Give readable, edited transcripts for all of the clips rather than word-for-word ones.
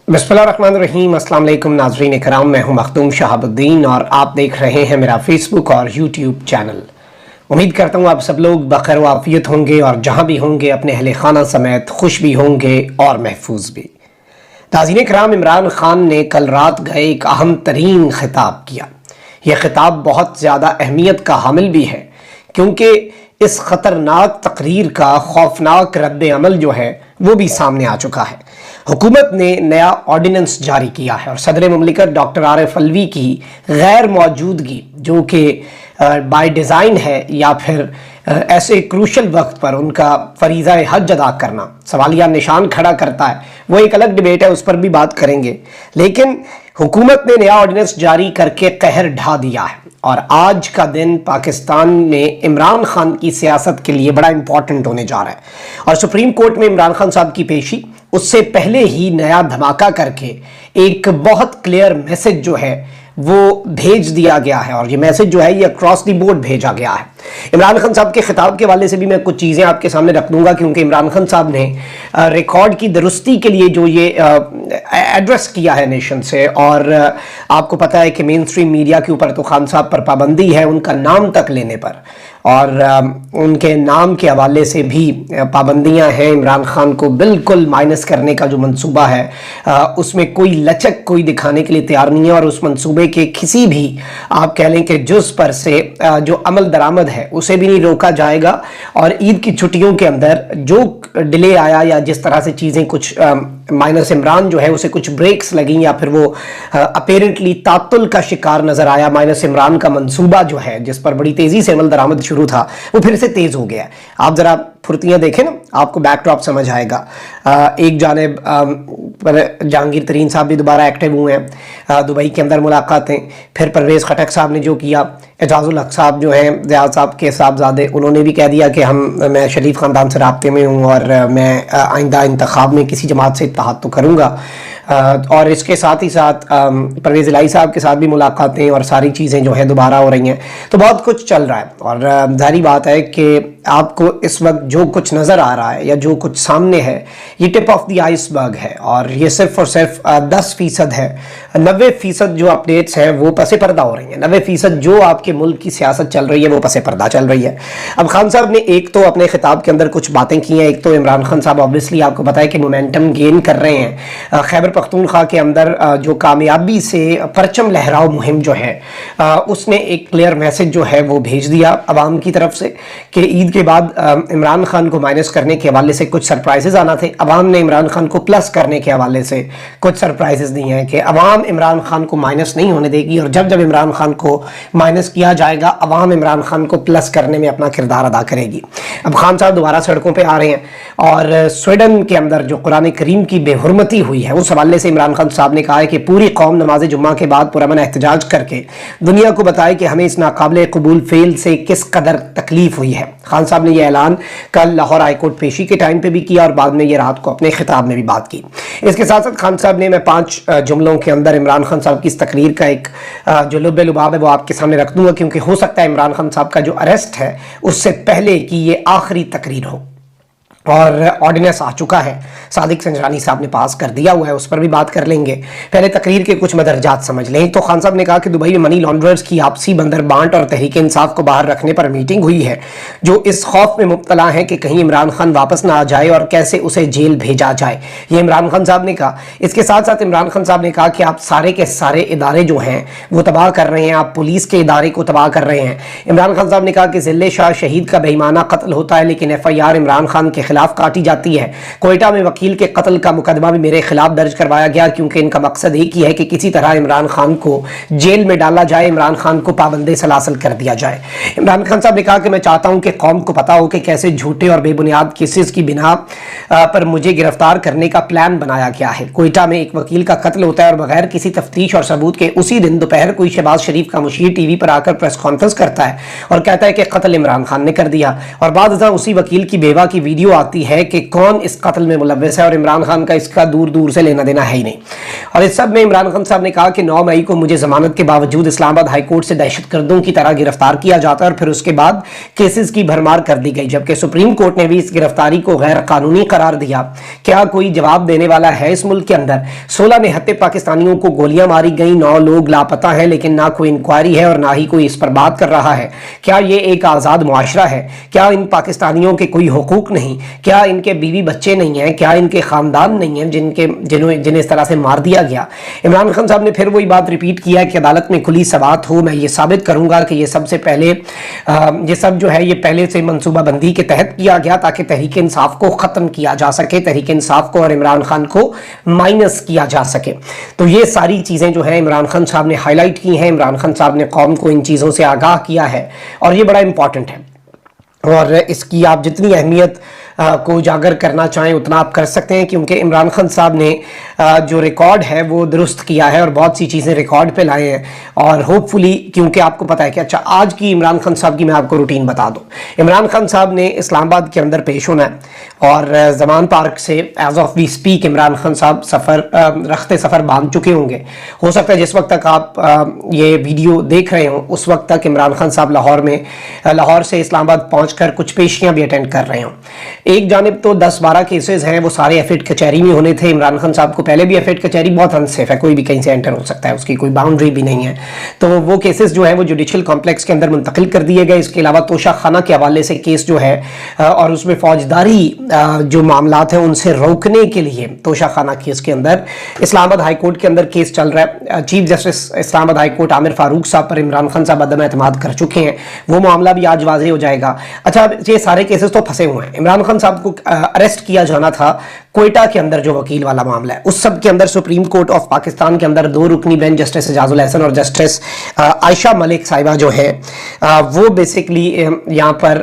बिस्मिल्लाहिर्रहमानिर्रहीम। अस्सलाम वालेकुम नाज़रीन कराम, मैं हूं मखदूम शहाबुद्दीन और आप देख रहे हैं मेरा फेसबुक और यूट्यूब चैनल। उम्मीद करता हूं आप सब लोग बखैर व आफियत होंगे और जहां भी होंगे अपने अहले खाना समेत खुश भी होंगे और महफूज भी। नाज़रीन कराम, इमरान खान ने कल रात गए एक अहम तरीन खिताब किया। यह खिताब बहुत ज़्यादा अहमियत का हामिल भी है क्योंकि इस ख़तरनाक तकरीर का खौफनाक रद्द अमल जो है वो भी सामने आ चुका है। हुकूमत ने नया ऑर्डिनेंस जारी किया है और सदर मुमलिकत डॉक्टर आरिफ अलवी की गैर मौजूदगी, जो कि बाय डिज़ाइन है या फिर ऐसे क्रूशल वक्त पर उनका फरीज़ा हज अदा करना सवालिया निशान खड़ा करता है, वो एक अलग डिबेट है, उस पर भी बात करेंगे। लेकिन हुकूमत ने नया ऑर्डिनेंस जारी करके कहर ढा दिया है और आज का दिन पाकिस्तान में इमरान खान की सियासत के लिए बड़ा इंपॉर्टेंट होने जा रहा है। और सुप्रीम कोर्ट में इमरान खान साहब की पेशी, उससे पहले ही नया धमाका करके एक बहुत क्लियर मैसेज जो है वो भेज दिया गया है और ये मैसेज जो है ये अक्रॉस द बोर्ड भेजा गया है। इमरान खान साहब के खिताब के हवाले से भी मैं कुछ चीज़ें आपके सामने रख दूंगा क्योंकि इमरान खान साहब ने रिकॉर्ड की दुरुस्ती के लिए जो ये एड्रेस किया है नेशन से, और आपको पता है कि मेन स्ट्रीम मीडिया के ऊपर तो खान साहब पर पाबंदी है उनका नाम तक लेने पर, और उनके नाम के हवाले से भी पाबंदियां हैं। इमरान खान को बिल्कुल माइनस करने का जो मंसूबा है उसमें कोई लचक कोई दिखाने के लिए तैयार नहीं है और उस मंसूबे के किसी भी आप कह लें कि जुज़ पर से जो अमल दरामद है उसे भी नहीं रोका जाएगा। और ईद की छुट्टियों के अंदर जो डिले आया या जिस तरह से चीज़ें कुछ माइनस इमरान जो है उसे कुछ ब्रेक्स लगी या फिर वो अपेरेंटली तातुल का शिकार नजर आया, माइनस इमरान का मंसूबा जो है जिस पर बड़ी तेजी से अमल दरामद शुरू था वो फिर से तेज हो गया। आप जरा फुर्तियां देखें ना, आपको बैकड्रॉप समझ आएगा। एक जानिब पर जहांगीर तरीन साहब भी दोबारा एक्टिव हुए हैं, दुबई के अंदर मुलाकातें, फिर परवेज़ खटक साहब ने जो किया, एजाजुल हक साहब जो हैं ज़िया साहब के साहबजादे, उन्होंने भी कह दिया कि मैं शरीफ ख़ानदान से राब्ते में हूँ और मैं आइंदा इंतखाब में किसी जमात से इत्तेहाद तो करूँगा। और इसके साथ ही साथ परवेज़ इलाही साहब के साथ भी मुलाकातें और सारी चीज़ें जो है दोबारा हो रही हैं। तो बहुत कुछ चल रहा है और जाहिर बात है कि आपको इस वक्त जो कुछ नज़र आ रहा है या जो कुछ सामने है ये टिप ऑफ द आइसबर्ग है और ये सिर्फ और सिर्फ 10% है। 90% जो अपडेट्स हैं वो पसे पर्दा हो रही हैं। 90% जो आपके मुल्क की सियासत चल रही है वो पसे पर्दा चल रही है। अब खान साहब ने एक तो अपने खिताब के अंदर कुछ बातें की हैं। एक तो इमरान खान साहब ऑब्वियसली आपको पता है कि मोमेंटम गेन कर रहे हैं। खैबर पख्तूनख्वा के अंदर जो कामयाबी से परचम लहराओ मुहिम जो है उसने एक क्लियर मैसेज जो है वो भेज दिया अवाम की तरफ से कि ईद के बाद इमरान खान को माइनस करने के हवाले से कुछ सरप्राइजेज आना थे। अवाम ने इमरान खान को प्लस करने के हवाले से कुछ सरप्राइजेज दिए हैं कि अवाम इमरान खान को माइनस नहीं होने देगी और जब जब इमरान खान को माइनस किया जाएगा अवाम इमरान खान को प्लस करने में अपना किरदार अदा करेगी। अब खान साहब दोबारा सड़कों पर आ रहे हैं और स्वीडन के अंदर जो कुरान करीम की बेहुरमती हुई है उस हवाले से इमरान खान साहब ने कहा है कि पूरी कौम नमाज जुम्मा के बाद पुरअमन एहतजाज करके दुनिया को बताए कि हमें इस नाकाबिल कबूल फेल से किस कदर तकलीफ हुई है। खान साहब ने यह ऐलान कल लाहौर हाईकोर्ट पेशी के टाइम पे भी किया और बाद में ये रात को अपने खिताब में भी बात की। इसके साथ साथ खान साहब ने, मैं 5 जुमलों के अंदर इमरान खान साहब की इस तकरीर का एक जो लुब्बे लुबाब है वो आपके सामने रख दूंगा क्योंकि हो सकता है इमरान खान साहब का जो अरेस्ट है उससे पहले की ये आखिरी तकरीर हो। और ऑर्डिनेंस आ चुका है, सादिक संजरानी साहब ने पास कर दिया हुआ है, उस पर भी बात कर लेंगे। पहले तकरीर के कुछ मदरजात समझ लें। तो खान साहब ने कहा कि दुबई में मनी लॉन्ड्रर्स की आपसी बंदर बांट और तहरीक इंसाफ को बाहर रखने पर मीटिंग हुई है जो इस खौफ में मुब्तला है कि कहीं इमरान खान वापस ना आ जाए और कैसे उसे जेल भेजा जाए, ये इमरान खान साहब ने कहा। इसके साथ साथ इमरान खान साहब ने कहा कि आप सारे के सारे इदारे जो हैं वो तबाह कर रहे हैं, आप पुलिस के इदारे को तबाह कर रहे हैं। इमरान खान साहब ने कहा कि जिले शाह शहीद का बेईमाना कत्ल होता है लेकिन FIR इमरान खान के खिलाफ काटी जाती है। कोयटा में वकील के कत्ल का मुकदमा भी मेरे खिलाफ दर्ज करवाया गया क्योंकि इनका मकसद एक ही है कि किसी तरह इमरान खान को जेल में डाला जाए, इमरान खान को पाबंदे सलासल कर दिया जाए। इमरान खान साहब ने कहा कि मैं चाहता हूं कि कौम को पता हो कि कैसे झूठे और बेबुनियाद केसेस की बिना पर मुझे गिरफ्तार करने का प्लान बनाया गया है। कोयटा में एक वकील का कत्ल होता है और बगैर किसी तफ्तीश और सबूत के उसी दिन दोपहर कोई शहबाज शरीफ का मुशीर TV पर आकर प्रेस कॉन्फ्रेंस करता है और कहता है कि कत्ल इमरान खान ने कर दिया और बाद उसी वकील की बेवा की वीडियो آتی ہے کہ کون اس قتل میں ملوث ہے، اور عمران خان کا اس کا دور دور سے لینا دینا ہے ہی نہیں۔ اور اس سب میں عمران خان صاحب نے کہا کہ 9 مئی کو مجھے ضمانت کے باوجود اسلام آباد ہائی کورٹ سے دہشت گردوں کی طرح گرفتار کیا جاتا ہے، اور پھر اس کے بعد کیسز کی بھرمار کر دی گئی، جبکہ سپریم کورٹ نے بھی اس گرفتاری کو غیر قانونی قرار دیا۔ کیا کوئی جواب دینے والا ہے اس ملک کے اندر؟ 16 نہتے پاکستانیوں کو گولیاں ماری گئیں، 9 لوگ لاپتہ ہیں، لیکن نہ کوئی انکوائری ہے اور نہ ہی کوئی اس پر بات کر رہا ہے۔ کیا یہ ایک آزاد معاشرہ ہے؟ کیا ان پاکستانیوں کے کوئی حقوق نہیں؟ کیا ان کے بیوی بچے نہیں ہیں؟ کیا ان کے خاندان نہیں ہیں جنہیں اس طرح سے مار دیا گیا؟ عمران خان صاحب نے پھر وہی بات ریپیٹ کیا کہ عدالت میں کھلی سوات ہو، میں یہ ثابت کروں گا کہ یہ سب سے پہلے یہ سب جو ہے یہ پہلے سے منصوبہ بندی کے تحت کیا گیا تاکہ تحریک انصاف کو ختم کیا جا سکے، تحریک انصاف کو اور عمران خان کو مائنس کیا جا سکے۔ تو یہ ساری چیزیں جو ہیں عمران خان صاحب نے ہائی لائٹ کی ہیں، عمران خان صاحب نے قوم کو ان چیزوں سے آگاہ کیا ہے، اور یہ بڑا امپورٹنٹ ہے، اور اس کی آپ جتنی اہمیت کو اجاگر کرنا چاہیں اتنا آپ کر سکتے ہیں، کیونکہ عمران خان صاحب نے جو ریکارڈ ہے وہ درست کیا ہے اور بہت سی چیزیں ریکارڈ پہ لائے ہیں، اور ہوپ فلی کیونکہ آپ کو پتا ہے کہ اچھا آج کی عمران خان صاحب کی میں آپ کو روٹین بتا دوں۔ عمران خان صاحب نے اسلام آباد کے اندر پیش ہونا ہے، اور زمان پارک سے as of we speak Imran Khan صاحب رخت سفر باندھ چکے ہوں گے۔ ہو سکتا ہے جس وقت تک آپ یہ ویڈیو دیکھ رہے ہوں اس وقت تک عمران خان صاحب لاہور سے اسلام آباد پہنچ کر کچھ پیشیاں بھی اٹینڈ کر رہے ہوں۔ ایک جانب تو 10-12 کیسز ہیں وہ سارے ایف ایڈ کچہری میں ہونے تھے، عمران خان صاحب کو پہلے بھی ایف ایڈ کچہری بہت انسیف ہے، کوئی بھی کہیں سے انٹر ہو سکتا ہے، اس کی کوئی باؤنڈری بھی نہیں ہے، تو وہ کیسز جو ہیں وہ جوڈیشل کمپلیکس کے اندر منتقل کر دیے گئے۔ اس کے علاوہ توشہ خانہ کے حوالے سے کیس جو ہے اور اس میں فوجداری جو معاملات ہیں ان سے روکنے کے لیے توشہ خانہ کیس کے اندر اسلام آباد ہائی کورٹ کے اندر کیس چل رہا ہے۔ چیف جسٹس اسلام آباد ہائی کورٹ عامر فاروق صاحب پر عمران خان صاحب عدم اعتماد کر چکے ہیں، وہ معاملہ بھی آج واضح ہو جائے گا۔ اچھا یہ سارے کیسز تو پھنسے ہوئے ہیں، عمران خان صاحب کو اریسٹ کیا جانا تھا کوئٹہ کے اندر جو وکیل والا معاملہ ہے، اس سب کے اندر سپریم کورٹ آف پاکستان کے اندر 2 رکنی بینچ جسٹس اعجاز الحسن اور جسٹس عائشہ ملک صاحبہ جو ہے وہ بیسکلی یہاں پر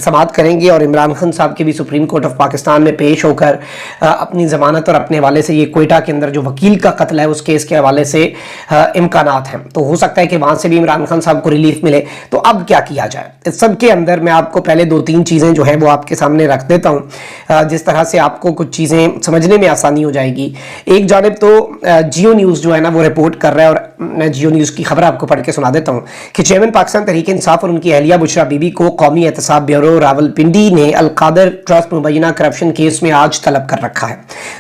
سماعت کریں گے، اور عمران خان صاحب کے بھی سپریم کورٹ آف پاکستان میں پیش ہو کر اپنی ضمانت اور اپنے حوالے سے یہ کوئٹہ کے اندر جو وکیل کا قتل ہے اس کیس کے حوالے سے امکانات ہیں، تو ہو سکتا ہے کہ وہاں سے بھی عمران خان صاحب کو ریلیف ملے۔ تو اب کیا کیا جائے اس سب کے اندر؟ میں آپ کو پہلے 2-3 چیزیں جو ہیں وہ آپ کے سامنے رکھ دیتا ہوں جس طرح سے آپ کو کچھ چیزیں سمجھنے میں آسانی ہو جائے گی۔ ایک جانب تو جیو نیوز جو ہے نا وہ رپورٹ کر رہا ہے، اور میں جیو نیوز کی خبر آپ کو پڑھ کے سنا دیتا ہوں کہ چیئرمین پاکستان تحریک انصاف اور ان کی اہلیہ بشرا بی بی کو قومی احتساب بیورو راولپنڈی نے القادر ٹرسٹ مبینہ کرپشن کیس میں آج طلب کر رکھا ہے۔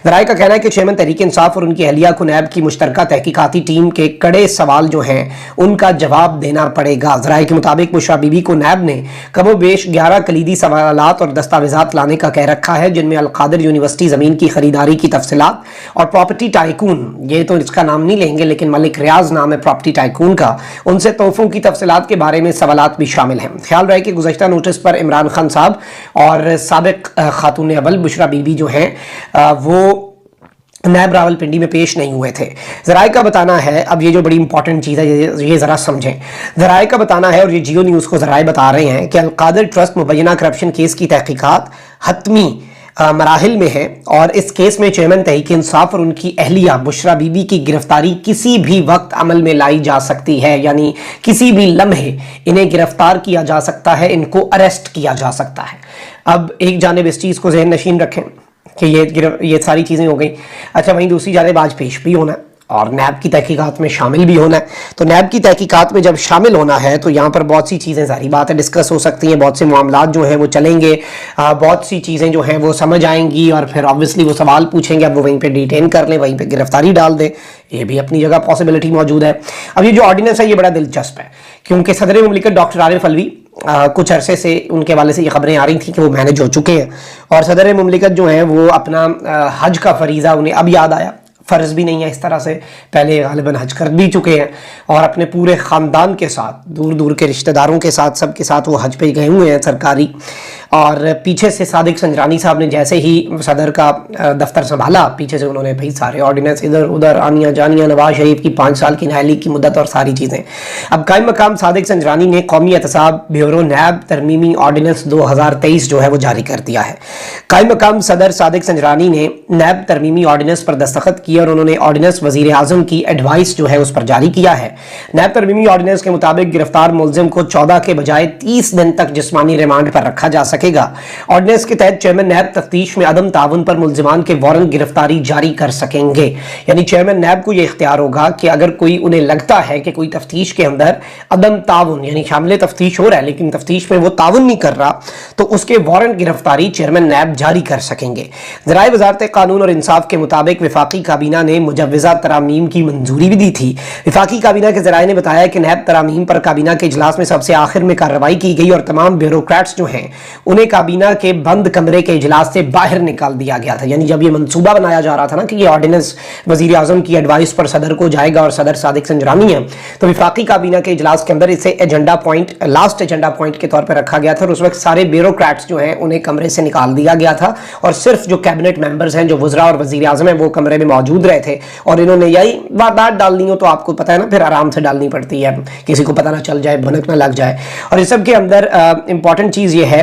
ذرائع کا کہنا ہے کہ چیئرمین تحریک انصاف اور ان کی اہلیہ کو نیب کی مشترکہ تحقیقاتی ٹیم کے کڑے سوال جو ہیں ان کا جواب دینا پڑے گا۔ ذرائع کے مطابق بشرا بی بی کو نیب نے کم و بیش 11 کلیدی سوالات اور دستاویزات لانے کا کہہ رکھا ہے، جن میں القادر یونیورسٹی زمین کی خریداری کی تفصیلات اور پراپرٹی ٹائکون، یہ تو اس کا نام نہیں لیں گے لیکن ملک ریاض نام ہے پراپرٹی ٹائکون کا، ان سے تحفوں کی تفصیلات کے بارے میں سوالات بھی شامل ہیں۔ خیال رہے کہ گزشتہ نوٹس پر عمران خان صاحب اور سابق خاتون اول بشرا بی بی جو ہیں وہ نیب راولپنڈی میں پیش نہیں ہوئے تھے۔ ذرائع کا بتانا ہے، اب یہ جو بڑی امپورٹنٹ چیز ہے یہ ذرا سمجھیں، ذرائع کا بتانا ہے اور یہ جیو نیوز کو ذرائع بتا رہے ہیں کہ القادر ٹرسٹ مبینہ کرپشن کیس کی تحقیقات حتمی مراحل میں ہے، اور اس کیس میں چیئرمین تحریک انصاف اور ان کی اہلیہ بشرا بی بی کی گرفتاری کسی بھی وقت عمل میں لائی جا سکتی ہے، یعنی کسی بھی لمحے انہیں گرفتار کیا جا سکتا ہے، ان کو اریسٹ کیا جا سکتا ہے۔ اب ایک جانب اس چیز کو ذہن نشین رکھیں کہ یہ ساری چیزیں ہو گئیں۔ اچھا وہیں دوسری جانب آج پیش بھی ہونا ہے اور نیب کی تحقیقات میں شامل بھی ہونا ہے، تو نیب کی تحقیقات میں جب شامل ہونا ہے تو یہاں پر بہت سی چیزیں ظاہری بات ہے ڈسکس ہو سکتی ہیں، بہت سے معاملات جو ہیں وہ چلیں گے، بہت سی چیزیں جو ہیں وہ سمجھ آئیں گی، اور پھر آبویسلی وہ سوال پوچھیں گے، اب وہ وہیں پہ ڈیٹین کر لیں، وہیں پہ گرفتاری ڈال دیں، یہ بھی اپنی جگہ پاسبلٹی موجود ہے۔ اب یہ جو آرڈیننس ہے یہ بڑا دلچسپ ہے، کیونکہ صدر مملکت ڈاکٹر عارف علوی کچھ عرصے سے ان کے حوالے سے یہ خبریں آ رہی تھیں کہ وہ مینج ہو چکے ہیں، اور صدر مملکت جو ہیں وہ اپنا حج کا فریضہ انہیں اب یاد آیا، فرض بھی نہیں ہے اس طرح سے، پہلے غالباً حج کر بھی چکے ہیں، اور اپنے پورے خاندان کے ساتھ، دور دور کے رشتہ داروں کے ساتھ، سب کے ساتھ وہ حج پہ گئے ہوئے ہیں سرکاری۔ اور پیچھے سے صادق سنجرانی صاحب نے جیسے ہی صدر کا دفتر سنبھالا، پیچھے سے انہوں نے بھائی سارے آرڈیننس ادھر ادھر آنیاں جانیاں، نواز شریف کی 5 سال کی نااہلی کی مدت اور ساری چیزیں۔ اب قائم مقام صادق سنجرانی نے قومی احتساب بیورو نیب ترمیمی آرڈیننس 2023 جو ہے وہ جاری کر دیا ہے۔ قائم مقام صدر صادق سنجرانی نے نیب ترمیمی آرڈیننس پر دستخط کیے और उन्होंने ऑर्डिनेंस वजीर आजम की एडवाइस जो है उस पर जारी किया है। नैब तरमीमी ऑर्डिनेंस के मुताबिक गिरफ्तार मुलजिम को 14 के बजाय 30 दिन तक जिस्मानी रिमांड पर रखा जा सकेगा। ऑर्डिनेंस के तहत चेयरमैन नैब तफ्तीश में अदम ताउन पर मुलजिमान के वारंट गिरफ्तारी जारी कर सकेंगे। यानी चेयरमैन नैब को यह इख्तियार होगा कि अगर कोई उन्हें लगता है कि कोई तफ्तीश के अंदर अदम ताउन यानी शामिल तफ्तीश हो रहा है लेकिन तफ्तीश में वो ताउन नहीं कर रहा, तो उसके वारंट गिरफ्तारी चेयरमैन नैब जारी कर सकेंगे। ज़राए वज़ारत कानून और इंसाफ के मुताबिक वफाकी काबीना ने मुजव्वज़ा तरामीम की मंजूरी भी दी थी। वफाकी काबीना के ज़राए ने बताया कि नैब तरामीम पर काबीना के इजलास में सबसे आखिर में कार्रवाई की गई और तमाम ब्यूरोक्रेट्स जो हैं उन्हें काबीना के बंद कमरे के इजलास से बाहर निकाल दिया गया था। यानी जब ये मंसूबा बनाया जा रहा था ना कि ये ऑर्डिनेंस वज़ीर आज़म की एडवाइस पर सदर को जाएगा और सदर सादिक संजरानी है, तो वफाकी काबीना के इजलास के अंदर इसे agenda point last agenda point के तौर पर रखा गया था और उस वक्त सारे ब्यूरोक्रेट्स जो हैं उन्हें कमरे से निकाल दिया गया था और सिर्फ जो कैबिनेट मेंबर्स हैं, जो वज़रा और वज़ीर आज़म हैं, वो कमरे में मौजूद रहे थे। और इन्होंने यही वारदात डालनी हो तो आपको पता है ना, फिर आराम से डालनी पड़ती है, किसी को पता ना चल जाए, भनक ना लग जाए। और इस सब के अंदर इंपॉर्टेंट चीज़ ये है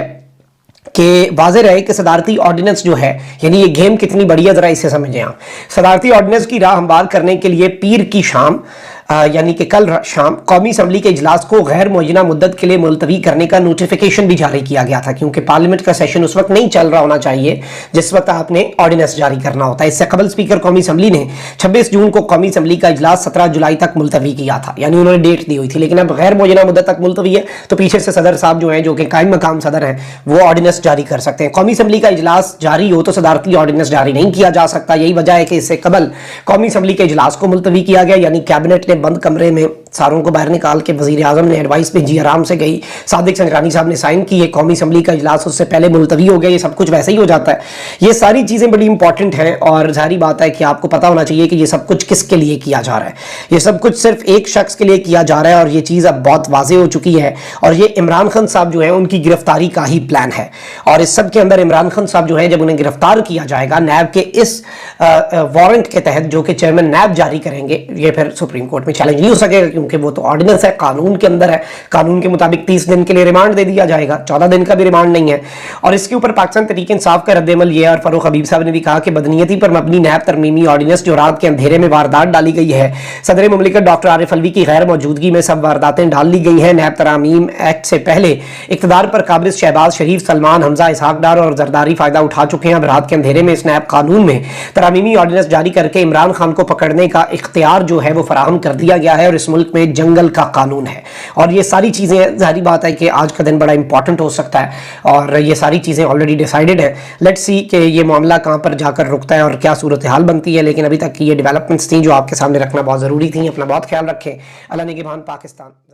कि वाज़ेह रहे कि सदारती ऑर्डिनेंस जो है, यानी ये गेम कितनी बड़ी है, ज़रा इसे समझें आप। सदारती ऑर्डिनेंस की राह हमवार करने के लिए पीर की शाम यानी कि कल शाम कौमी असम्बली के इजलास को गैर मुअय्यना मुद्दत के लिए मुलतवी करने का नोटिफिकेशन भी जारी किया गया था, क्योंकि पार्लियामेंट का सेशन उस वक्त नहीं चल रहा होना चाहिए जिस वक्त आपने ऑर्डिनेंस जारी करना होता है। इससे कबल स्पीकर कौमी असम्बली ने 26 जून को कौमी असम्बली का इजलास 17 जुलाई तक मुलतवी किया था, यानी उन्होंने डेट दी हुई थी। लेकिन अब गैर मुअय्यना मुद्दत तक मुलतवी है तो पीछे से सदर साहब जो हैं, जो कि कायम मकाम सदर हैं, वो ऑर्डिनेंस जारी कर सकते हैं। कौमी असम्बली का इजलास जारी हो तो सदारती ऑर्डिनेंस जारी नहीं किया जा सकता। यही वजह है कि इससे कबल कौमी असम्बली के इजलास को मुलतवी किया गया, यानी कैबिनेट ने बंद कमरे में सारों को बाहर निकाल के वज़ीर आज़म ने एडवाइस भेजी, आराम से गई, सादिक संजरानी साहब ने साइन किए, कौमी असम्बली का इजलास उससे पहले मुलतवी हो गया। ये सब कुछ वैसे ही हो जाता है। ये सारी चीज़ें बड़ी इंपॉर्टेंट हैं और जाहिर बात है कि आपको पता होना चाहिए कि ये सब कुछ किसके लिए किया जा रहा है। ये सब कुछ सिर्फ एक शख्स के लिए किया जा रहा है और ये चीज़ अब बहुत वाज़ेह हो चुकी है। और ये इमरान खान साहब जो है उनकी गिरफ्तारी का ही प्लान है। और इस सब के अंदर इमरान खान साहब जो है, जब उन्हें गिरफ्तार किया जाएगा नैब के इस वारंट के तहत जो कि चेयरमैन नैब जारी करेंगे, ये फिर सुप्रीम कोर्ट में चैलेंज नहीं हो सकेगा, क्योंकि वो तो ऑर्डिनेंस है, कानून के अंदर है। कानून के मुताबिक 30 दिन के लिए रिमांड दे दिया जाएगा, 14 दिन का भी रिमांड नहीं है। और इसके ऊपर पाकिस्तान तहरीक इंसाफ का रद्द-ए-अमल ये है, और फारूक हबीब साहब ने भी कहा कि बदनीयती पर मबनी नैब तरमीमी ऑर्डिनेंस जो रात के अंधेरे में वारदात डाली गई है, सदर मुमलिकत डॉक्टर आरिफ अलवी की गैर मौजूदगी में सब वारदातें डाल ली गई हैं। नैब तरामीम एक्ट से पहले इक़्तिदार पर काबिज शहबाज शरीफ, सलमान, हमजा, इसहाक डार और जरदारी फायदा उठा चुके हैं। अब रात के अंधेरे में इस नैब कानून में तरामीमी ऑर्डिनेंस जारी करके इमरान खान को पकड़ने का इख्तियार जो है वो फराहम कर दिया गया है और इस मुल्क में जंगल का कानून है। और ये सारी चीज़ें, जाहिर बात है कि आज का दिन बड़ा इंपॉर्टेंट हो सकता है और ये सारी चीज़ें ऑलरेडी डिसाइडेड है। लेट्स सी कि ये मामला कहाँ पर जाकर रुकता है और क्या सूरत हाल बनती है। लेकिन अभी तक की ये डेवलपमेंट्स थी जो आपके सामने रखना बहुत ज़रूरी थी। अपना बहुत ख्याल रखें। अल्लाह निगहबान पाकिस्तान।